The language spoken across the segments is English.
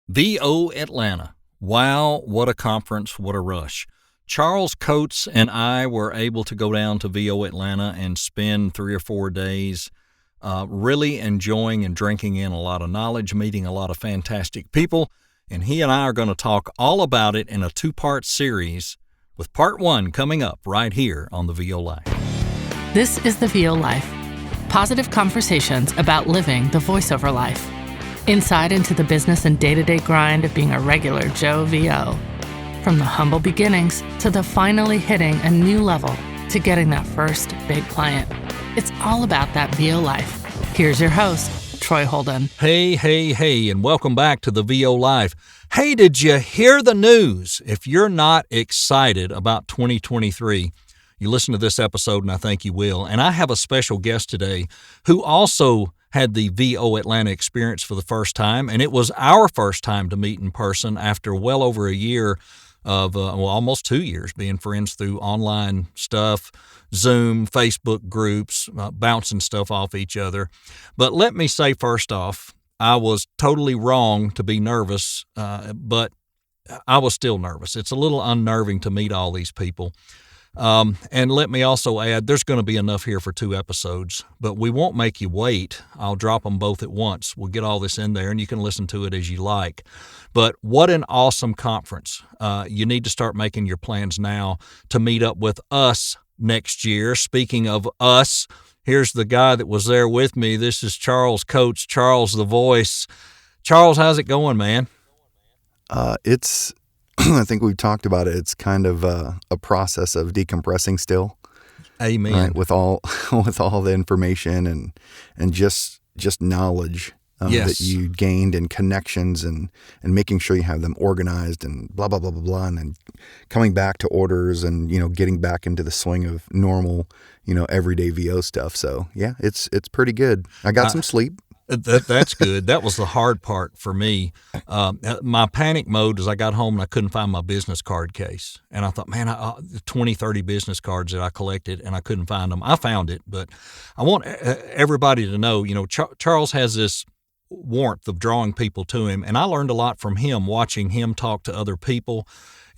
VO Atlanta. Wow, what a conference, what a rush. Charles Coates and I were able to go down to VO Atlanta and spend 3 or 4 days really enjoying and drinking in a lot of knowledge, meeting a lot of fantastic people. And he and I are going to talk all about it in a 2-part series, with part 1 coming up right here on the VO Life. This is the VO Life. Positive conversations about living the voiceover life. Insight into the business and day-to-day grind of being a regular Joe VO. From the humble beginnings to the finally hitting a new level to getting that first big client. It's all about that VO life. Here's your host, Troy Holden. Hey, and welcome back to the VO Life. Hey, did you hear the news? If you're not excited about 2023, you listen to this episode and I think you will. And I have a special guest today who also had the VO Atlanta experience for the first time, and it was our first time to meet in person after well over a year of, almost 2 years being friends through online stuff, Zoom, Facebook groups, bouncing stuff off each other. But let me say first off, I was totally wrong to be nervous, but I was still nervous. It's a little unnerving to meet all these people. And let me also add, there's going to be enough here for 2 episodes, but we won't make you wait. I'll drop them both at once. We'll get all this in there and you can listen to it as you like. But what an awesome conference. You need to start making your plans now to meet up with us next year. Speaking of us, here's the guy that was there with me. This is Charles Coates, Charles the Voice. Charles, how's it going, man? It's I think we've talked about it. It's kind of a process of decompressing still. Amen. Right? With all the information and just knowledge that you gained and connections and making sure you have them organized and blah, blah, blah, blah, blah. And then coming back to orders and, getting back into the swing of normal, everyday VO stuff. So yeah, it's pretty good. I got some sleep. That's good. That was the hard part for me. My panic mode is I got home and I couldn't find my business card case. And I thought, man, 20, 30 business cards that I collected and I couldn't find them. I found it, but I want everybody to know, Charles has this warmth of drawing people to him. And I learned a lot from him, watching him talk to other people.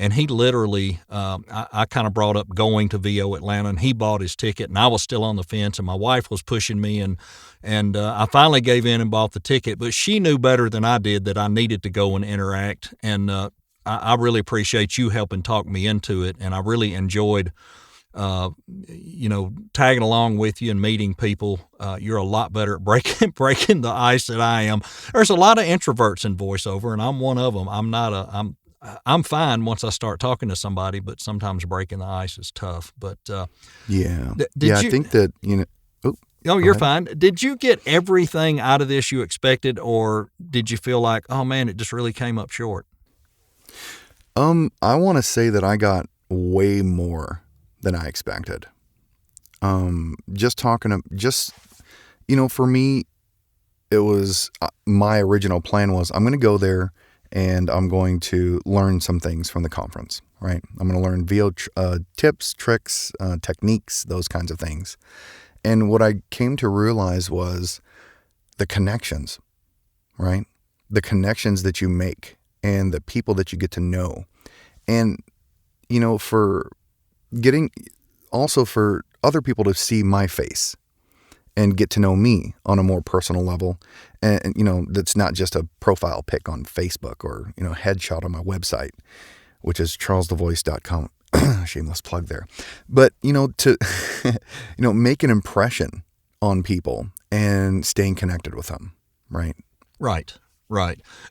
And he literally, I kind of brought up going to VO Atlanta, and he bought his ticket, and I was still on the fence, and my wife was pushing me, and I finally gave in and bought the ticket. But she knew better than I did that I needed to go and interact, and I really appreciate you helping talk me into it, and I really enjoyed, tagging along with you and meeting people. You're a lot better at breaking the ice than I am. There's a lot of introverts in voiceover, and I'm one of them. I'm fine once I start talking to somebody, but sometimes breaking the ice is tough. But I think that Oh, you're fine. Did you get everything out of this you expected, or did you feel like, oh man, it just really came up short? I want to say that I got way more than I expected. For me, it was my original plan was I'm going to go there and I'm going to learn some things from the conference, right? I'm going to learn VO tips, tricks, techniques, those kinds of things. And what I came to realize was the connections, right? The connections that you make and the people that you get to know. And, for other people to see my face and get to know me on a more personal level. And, that's not just a profile pic on Facebook or, headshot on my website, which is charlesthevoice.com. Shameless plug there. But, to, make an impression on people and staying connected with them, right? Right.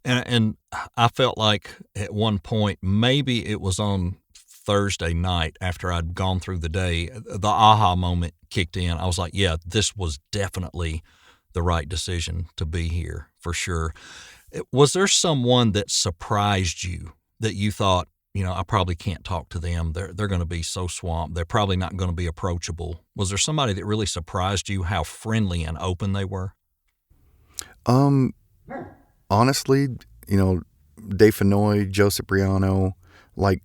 And I felt like at one point, maybe it was on Thursday night after I'd gone through the day, the aha moment kicked in. I was like, yeah, this was definitely the right decision to be here for sure. Was there someone that surprised you that you thought, I probably can't talk to them. They're going to be so swamped. They're probably not going to be approachable. Was there somebody that really surprised you how friendly and open they were? Honestly, Dave Fenoy, Joe Cipriano, like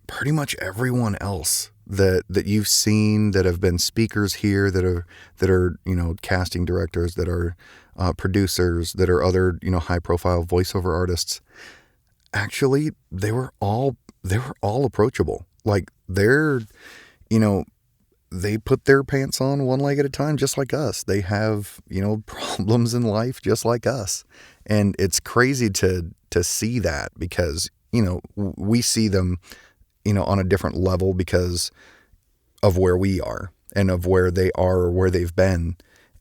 pretty much everyone else that you've seen that have been speakers here, that are casting directors, that are producers, that are other high profile voiceover artists. Actually, they were all approachable. Like they put their pants on one leg at a time, just like us. They have, problems in life just like us. And it's crazy to see that because, we see them, on a different level because of where we are and of where they are or where they've been.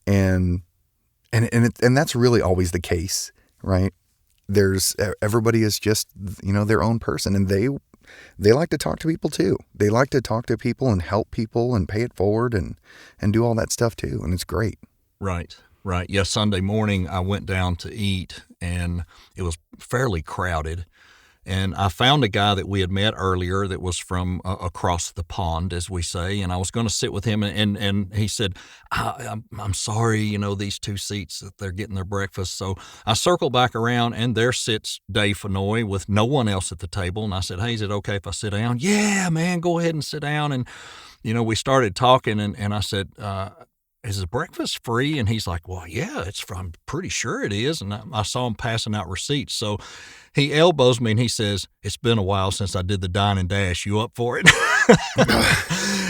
And that's really always the case, right? Everybody is just, their own person, and they like to talk to people too. They like to talk to people and help people and pay it forward and do all that stuff too. And it's great. Right. Yeah. Sunday morning I went down to eat and it was fairly crowded. And I found a guy that we had met earlier that was from across the pond, as we say, and I was going to sit with him, and he said, I'm sorry, these two seats, that they're getting their breakfast. So I circled back around, and there sits Dave Fennoy with no one else at the table. And I said, hey, is it okay if I sit down? Yeah, man, go ahead and sit down. And, we started talking, and I said, is the breakfast free? And he's like, well, yeah, I'm pretty sure it is. And I saw him passing out receipts. So he elbows me and he says, it's been a while since I did the dine and dash. You up for it?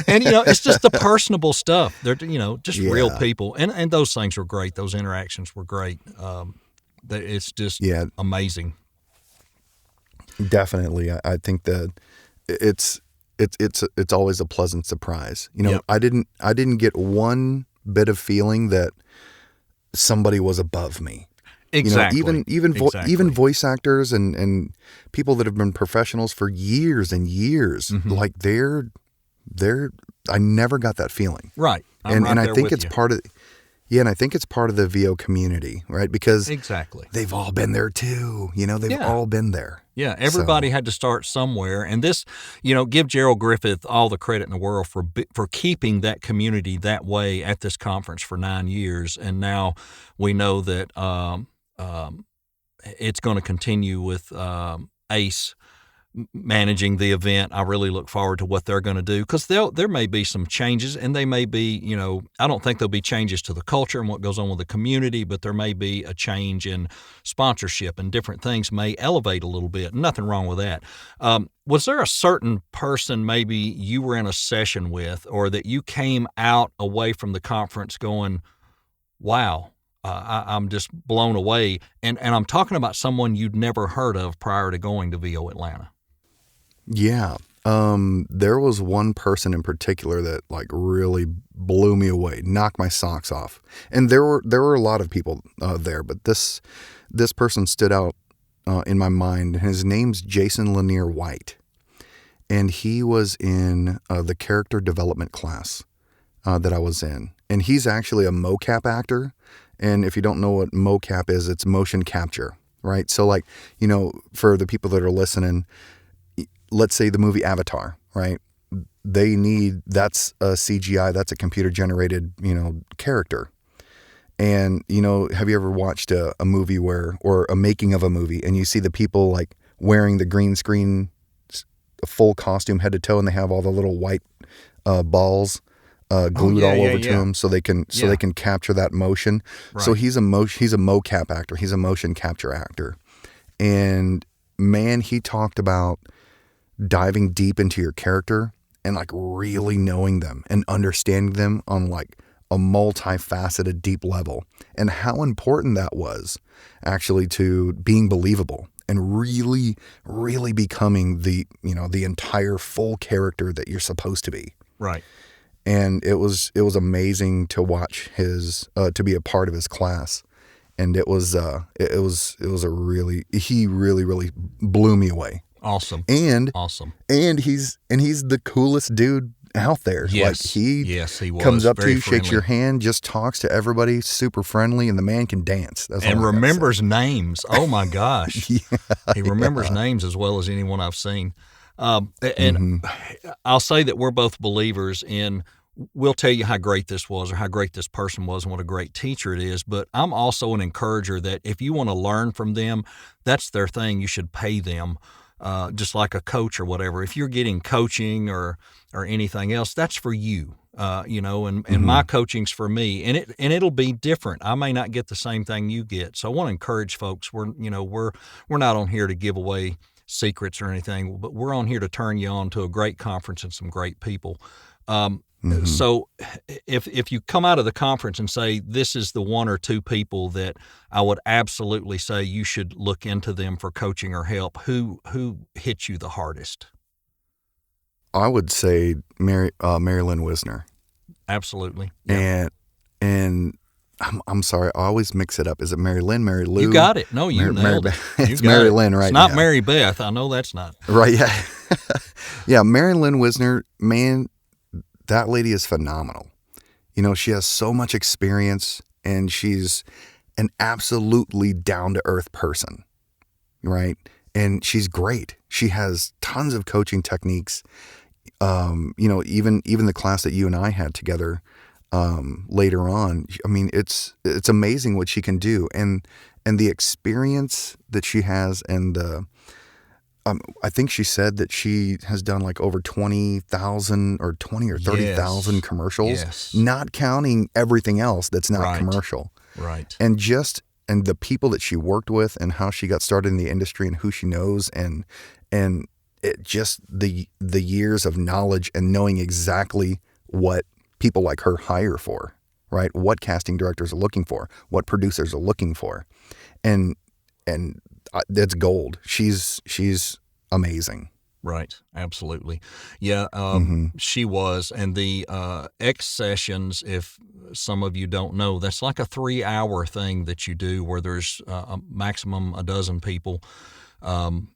And, it's just the personable stuff. They're, just real people. And those things were great. Those interactions were great. It's just amazing. Definitely. I think that it's always a pleasant surprise. I didn't get one bit of feeling that somebody was above me. Exactly. Even voice actors and people that have been professionals for years and years, mm-hmm. like I never got that feeling. Right. And I think it's part of the VO community, right? Because exactly, they've all been there too. They've all been there. Yeah, everybody had to start somewhere. And this, give Gerald Griffith all the credit in the world for keeping that community that way at this conference for 9 years. And now we know that it's going to continue with ACE managing the event. I really look forward to what they're going to do because there may be some changes, and they may be, I don't think there'll be changes to the culture and what goes on with the community, but there may be a change in sponsorship and different things may elevate a little bit. Nothing wrong with that. Was there a certain person maybe you were in a session with or that you came out away from the conference going, wow, I'm just blown away. And I'm talking about someone you'd never heard of prior to going to VO Atlanta. Yeah. There was one person in particular that really blew me away, knocked my socks off. And there were a lot of people there, but this person stood out in my mind. His name's Jason Lanier White. And he was in the character development class that I was in. And he's actually a mocap actor. And if you don't know what mocap is, it's motion capture, right? So for the people that are listening, let's say the movie Avatar, right? That's a CGI, that's a computer generated, character. And, have you ever watched a movie or a making of a movie and you see the people wearing the green screen, full costume head to toe, and they have all the little white balls glued all over to them so they can capture that motion. Right. So he's a mocap actor. He's a motion capture actor. And man, he talked about diving deep into your character and really knowing them and understanding them on a multifaceted deep level, and how important that was actually to being believable and really, really becoming the entire full character that you're supposed to be. Right. And it was amazing to watch to be a part of his class. And he really blew me away. Awesome. And he's the coolest dude out there. Yes. He was comes up very to you, friendly. shakes your hand, just talks to everybody, super friendly, and the man can dance. That's all and I gotta remembers say. names. Oh my gosh. He remembers names as well as anyone I've seen. And I'll say that we're both believers in, we'll tell you how great this was or how great this person was and what a great teacher it is. But I'm also an encourager that if you want to learn from them, that's their thing. You should pay them just like a coach or whatever. If you're getting coaching or anything else, that's for you. And my coaching's for me, and it'll be different. I may not get the same thing you get. So I want to encourage folks. We're not on here to give away secrets or anything, but we're on here to turn you on to a great conference and some great people. So if you come out of the conference and say, this is the one or two people that I would absolutely say you should look into them for coaching or help, who hits you the hardest? I would say Mary Lynn Wisner. Absolutely. Yeah. And I'm sorry, I always mix it up. Is it Mary Lynn, Mary Lou? You got it. No, you nailed it. It's Mary Lynn, right? It's not Mary Beth. I know that's not. Right, yeah. Yeah, Mary Lynn Wisner, man, that lady is phenomenal. She has so much experience, and she's an absolutely down-to-earth person, right? And she's great. She has tons of coaching techniques. Even the class that you and I had together later on, I mean, it's amazing what she can do, and the experience that she has, and I think she said that she has done like over 20,000 or 20 or 30,000 commercials, not counting everything else that's not commercial. Right. And the people that she worked with and how she got started in the industry and who she knows, and it just the years of knowledge and knowing exactly what people like her hire for, right? What casting directors are looking for, what producers are looking for. And that's gold. She's amazing. Right. Absolutely. Yeah. She was. And the X sessions, if some of you don't know, that's like a 3-hour thing that you do where there's a maximum a dozen people.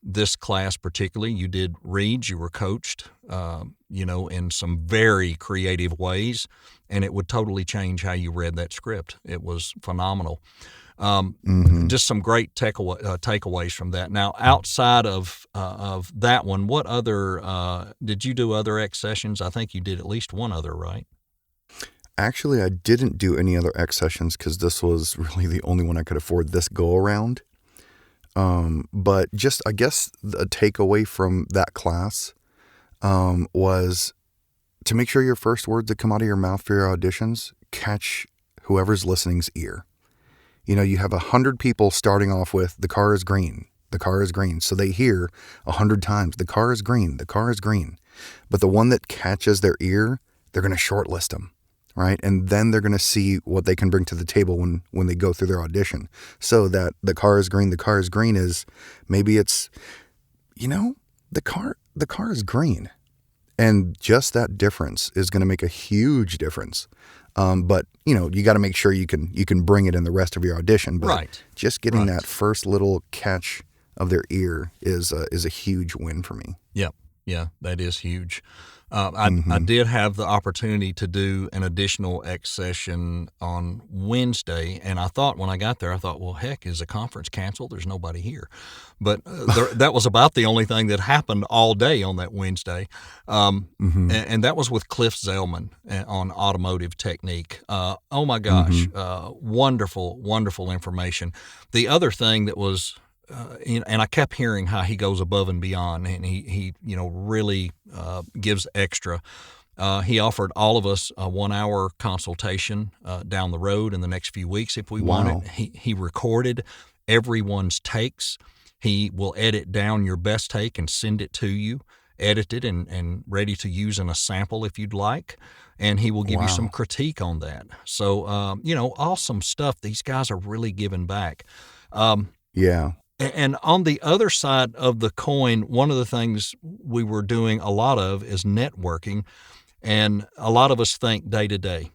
This class particularly, you did reads, you were coached, in some very creative ways, and it would totally change how you read that script. It was phenomenal. Just some great takeaways from that. Now, outside of that one, what other did you do other X sessions? I think you did at least one other, right? Actually, I didn't do any other X sessions because this was really the only one I could afford this go around. But just, I guess, the takeaway from that class was to make sure your first words that come out of your mouth for your auditions catch whoever's listening's ear. You have 100 people starting off with, the car is green, the car is green. So they hear 100 times, the car is green, the car is green. But the one that catches their ear, they're going to shortlist them, right? And then they're going to see what they can bring to the table when they go through their audition. So that the car is green is, maybe it's, the car is green. And just that difference is going to make a huge difference. But you got to make sure you can bring it in the rest of your audition. But just getting that first little catch of their ear is a huge win for me. Yeah, that is huge. I did have the opportunity to do an additional X session on Wednesday, and I thought when I got there, well, heck, is the conference canceled? There's nobody here. But that was about the only thing that happened all day on that Wednesday. And that was with Cliff Zellman on automotive technique. Oh, my gosh, wonderful, wonderful information. The other thing that was and I kept hearing how he goes above and beyond, and he really gives extra. He offered all of us a 1-hour consultation down the road in the next few weeks if we wanted. He recorded everyone's takes. He will edit down your best take and send it to you, edited and ready to use in a sample if you'd like. And he will give you some critique on that. So, awesome stuff. These guys are really giving back. Yeah. And on the other side of the coin, one of the things we were doing a lot of is networking. And a lot of us think day to day.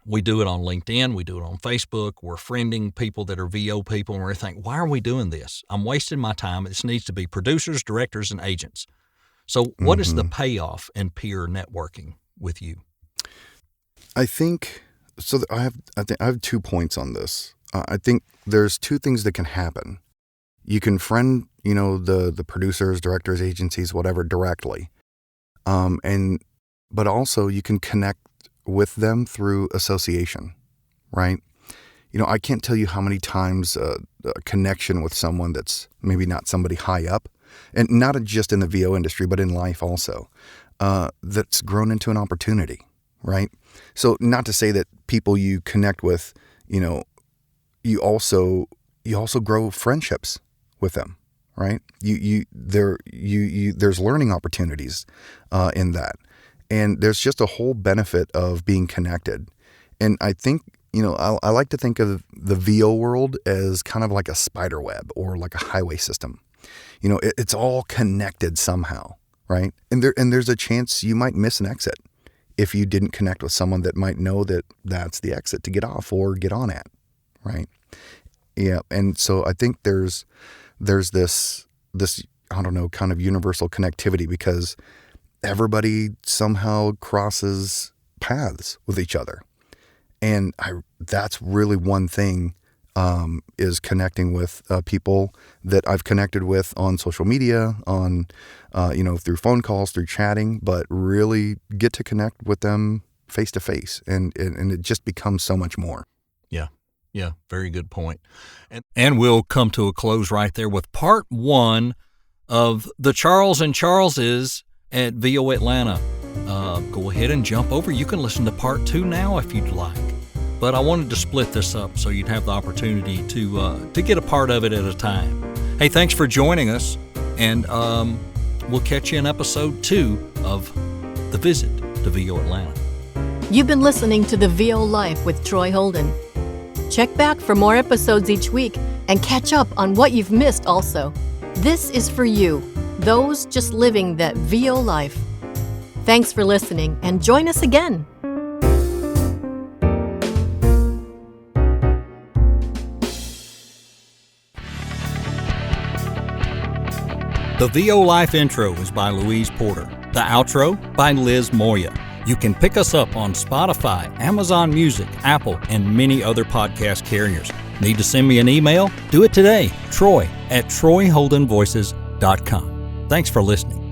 We do it on LinkedIn. We do it on Facebook. We're friending people that are VO people. And we think, why are we doing this? I'm wasting my time. This needs to be producers, directors, and agents. So what is the payoff in peer networking with you? I think so. I have 2 points on this. I think there's 2 things that can happen. You can friend, the producers, directors, agencies, whatever, directly. But also you can connect with them through association, right? I can't tell you how many times a connection with someone that's maybe not somebody high up, and not just in the VO industry, but in life also, that's grown into an opportunity, right? So not to say that people you connect with, you also grow friendships with them, right? There's learning opportunities in that, and there's just a whole benefit of being connected. And I think, I like to think of the VO world as kind of like a spider web or like a highway system. It's all connected somehow, right? And there's a chance you might miss an exit if you didn't connect with someone that might know that that's the exit to get off or get on at, right? Yeah, and so I think there's this I don't know, kind of universal connectivity because everybody somehow crosses paths with each other. And that's really one thing, is connecting with people that I've connected with on social media, on through phone calls, through chatting, but really get to connect with them face to face, and it just becomes so much more. Yeah, very good point. And we'll come to a close right there with part 1 of the Charles and Charleses at VO Atlanta. Go ahead and jump over. You can listen to part 2 now if you'd like. But I wanted to split this up so you'd have the opportunity to get a part of it at a time. Hey, thanks for joining us, and we'll catch you in episode 2 of The Visit to VO Atlanta. You've been listening to The VO Life with Troy Holden. Check back for more episodes each week and catch up on what you've missed also. This is for you, those just living that VO life. Thanks for listening, and join us again. The VO Life intro is by Louise Porter. The outro by Liz Moya. You can pick us up on Spotify, Amazon Music, Apple, and many other podcast carriers. Need to send me an email? Do it today. Troy@TroyHoldenVoices.com. Thanks for listening.